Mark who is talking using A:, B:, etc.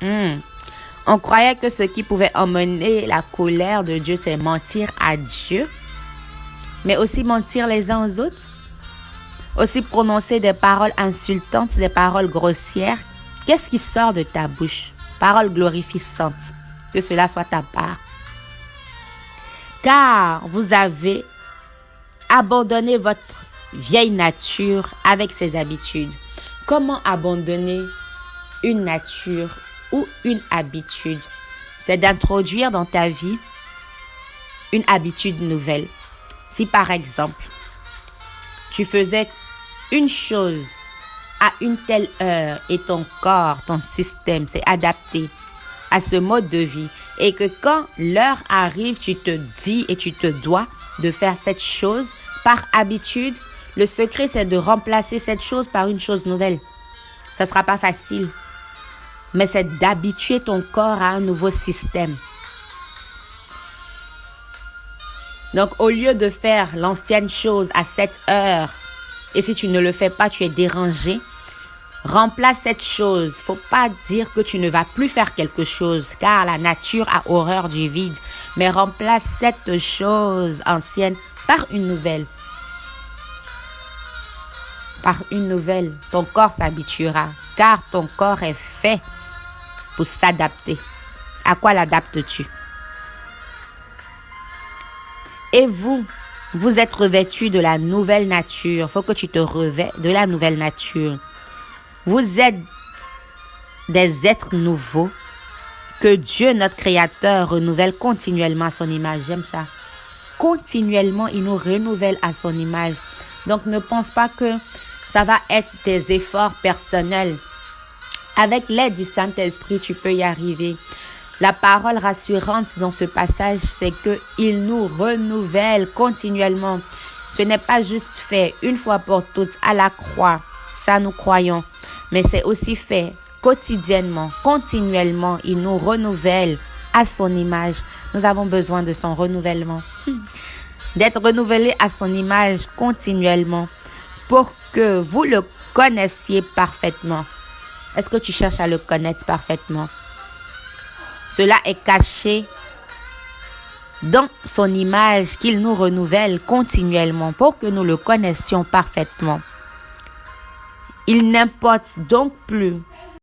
A: Hmm. On croyait que ce qui pouvait emmener la colère de Dieu, c'est mentir à Dieu, mais aussi mentir les uns aux autres. Aussi prononcer des paroles insultantes, des paroles grossières. Qu'est-ce qui sort de ta bouche? Paroles glorifiantes. Que cela soit ta part. Car vous avez abandonné votre vieille nature avec ses habitudes. Comment abandonner une nature ou une habitude? C'est d'introduire dans ta vie une habitude nouvelle. Si par exemple, tu faisais une chose à une telle heure et ton corps, ton système s'est adapté à ce mode de vie et que quand l'heure arrive, tu te dis et tu te dois de faire cette chose par habitude, le secret c'est de remplacer cette chose par une chose nouvelle. Ça ne sera pas facile, mais c'est d'habituer ton corps à un nouveau système. Donc, au lieu de faire l'ancienne chose à cette heure, et si tu ne le fais pas, tu es dérangé, remplace cette chose. Faut pas dire que tu ne vas plus faire quelque chose, car la nature a horreur du vide. Mais remplace cette chose ancienne par une nouvelle. Par une nouvelle, ton corps s'habituera, car ton corps est fait pour s'adapter. À quoi l'adaptes-tu? Et vous êtes revêtus de la nouvelle nature. Il faut que tu te revêts de la nouvelle nature. Vous êtes des êtres nouveaux que Dieu, notre Créateur, renouvelle continuellement à son image. J'aime ça. Continuellement, il nous renouvelle à son image. Donc, ne pense pas que ça va être des efforts personnels. Avec l'aide du Saint-Esprit, tu peux y arriver. La parole rassurante dans ce passage, c'est qu'il nous renouvelle continuellement. Ce n'est pas juste fait une fois pour toutes à la croix, ça nous croyons, mais c'est aussi fait quotidiennement, continuellement. Il nous renouvelle à son image. Nous avons besoin de son renouvellement, d'être renouvelé à son image continuellement pour que vous le connaissiez parfaitement. Est-ce que tu cherches à le connaître parfaitement? Cela est caché dans son image qu'il nous renouvelle continuellement pour que nous le connaissions parfaitement. Il n'importe donc plus